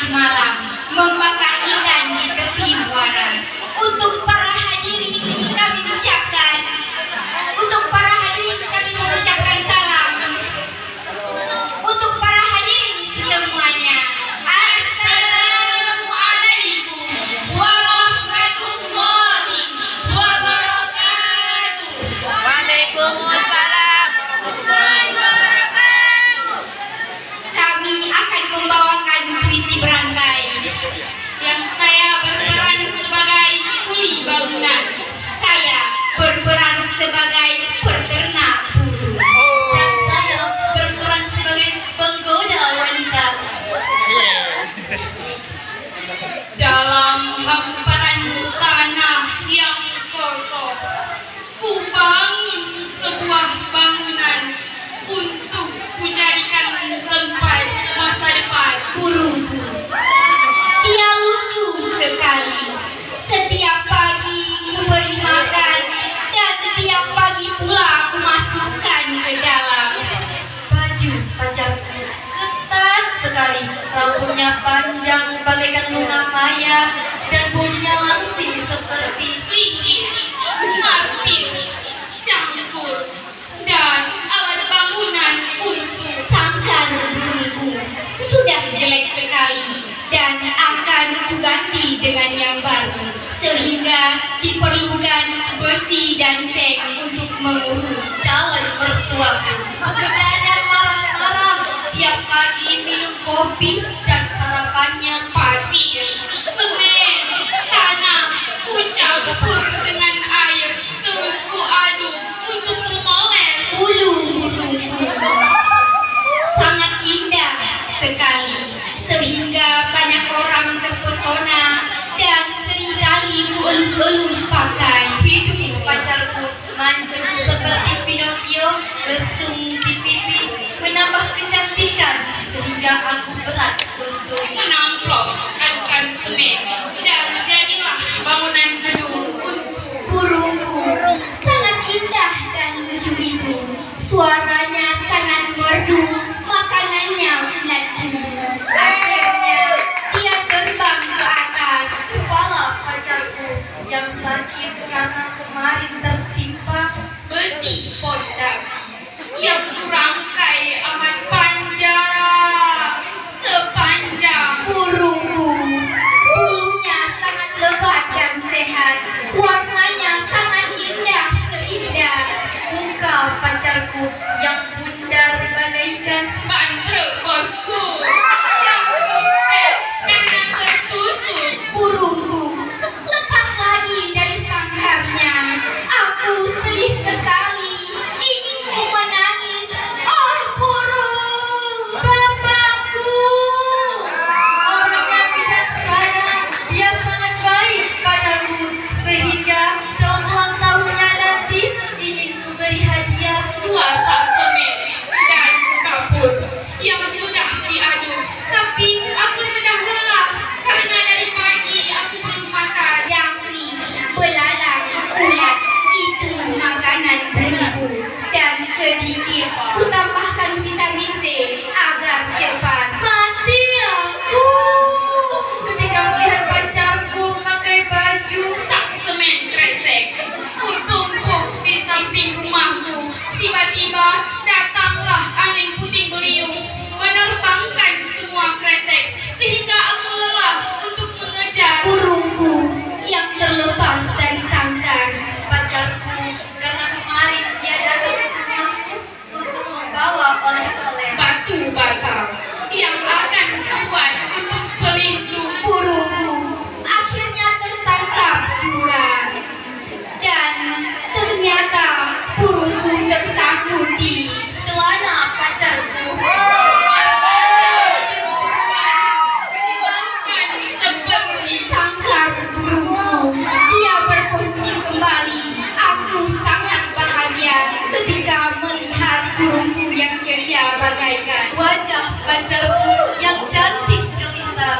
tengah malam membakar ikan di tepi muara. Untuk para hadirin kami ucapkan salam. Untuk para hadirin semuanya, Assalamualaikum warahmatullahi wabarakatuh. Waalaikumsalam warahmatullahi wabarakatuh. Kami akan membawakan puisi berantai yang saya berperan sebagai kuli bangunan. Saya berperan sebagai peternak burung. Dan saya berperan sebagai penggoda wanita. Dalam hamparan tanah yang kosong, ku bangun sebuah bangunan untuk kujadikan tempat masa depan. Burungku, dia lucu sekali. Setiap pagi ku beri makan dan tiap pagi pula ku masukkan ke dalam. Baju pacarku ketat sekali, rambutnya panjang bagaikan Luna Maya dan bodinya langsing seperti Linggis, martir, cangkur, dan alat bangunan untuk Sangkar burungku sudah jelek sekali dan akan kuganti dengan yang baru, sehingga diperlukan besi dan seng untuk mengurut. calon mertuaku. Pekerjaannya marah-marah, tiap pagi minum kopi dan sarapannya pasir, semen, tanah, ku campur dengan air, terus ku aduk untuk memoles. Ulu burungku sangat indah sekali, sehingga banyak orang terpesona dan seringkali ku elus-elus pakai. hidup pacarku mancung seperti Pinocchio, lesung di pipi, menambah kecantikan sehingga aku berat untuk Menamplokkan semen dan jadilah bangunan gedung untuk Burungku sangat indah dan lucu itu. Suaranya sangat merdu, makanannya bulat bulu. Akhirnya dia terbang ke atas. kepala pacarku yang sakit karena kemarin tertimpa besi pondasi yang kurangkai amat panjang sepanjang Burungku, bulunya sangat lebat dan sehat. Warnanya sangat indah seindah. muka pacarku yang bundar bagaikan mantra bosku yang kempes karena tertusuk. Burungku, lepas lagi dari sangkarnya. Aku sedih sekali, ingin ku menangis. Oh burung, bapakku. Orangnya bijaksana, dia sangat baik padaku sehingga dalam ulang tahunnya nanti ingin ku beri hadiah 2 sak semen dan kapur yang sudah diaduk, tapi aku sudah lelah karena dari pagi aku belum makan. jangkrik, belalang, ulat, itu makanan burungku. Dan sedikit ku tambahkan vitamin C agar cepat mati aku ketika melihat pacarku memakai baju Sak semen kresek ku tumpuk di samping rumahku. Tiba-tiba datanglah angin puting beliung menerbangkan semua kresek sehingga aku lelah untuk mengejar. burungku yang terlepas dari sangkar. pacarku karena kemarin dia datang ke rumahku untuk membawa oleh-oleh. Batu bata yang akan kubuat untuk pelindung. Burungku akhirnya tertangkap juga. Dan ternyata burungku tersangkut di Celana pacarku menghilangkan seperti sangkar burungku. Dia berpenghuni kembali. Aku sangat bahagia ketika melihat burungku yang ceria bagaikan. wajah pacarku yang cantik jelita.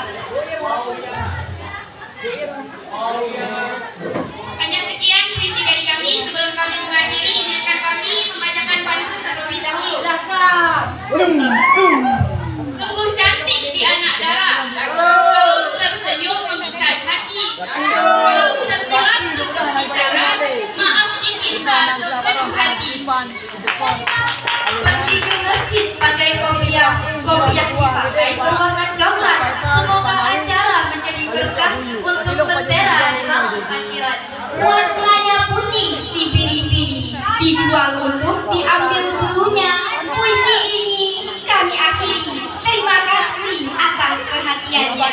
Hanya sekian puisi dari kami. Sebelum kami mengakhiri, izinkan kami membacakan pantun terlebih dahulu. Silahkan. Sungguh cantik di anak dara, Kalau tersilap tugas bicara, maaf diminta sepenuh hati. Pergi ke masjid pakai kopiah dipakai berwarna coklat. Semoga acara menjadi berkah untuk lentera dalam akhirat. Warnanya putih si biri-biri, dijual untuk diambil bulunya. Puisi ini kami akhiri. Terima kasih atas perhatiannya.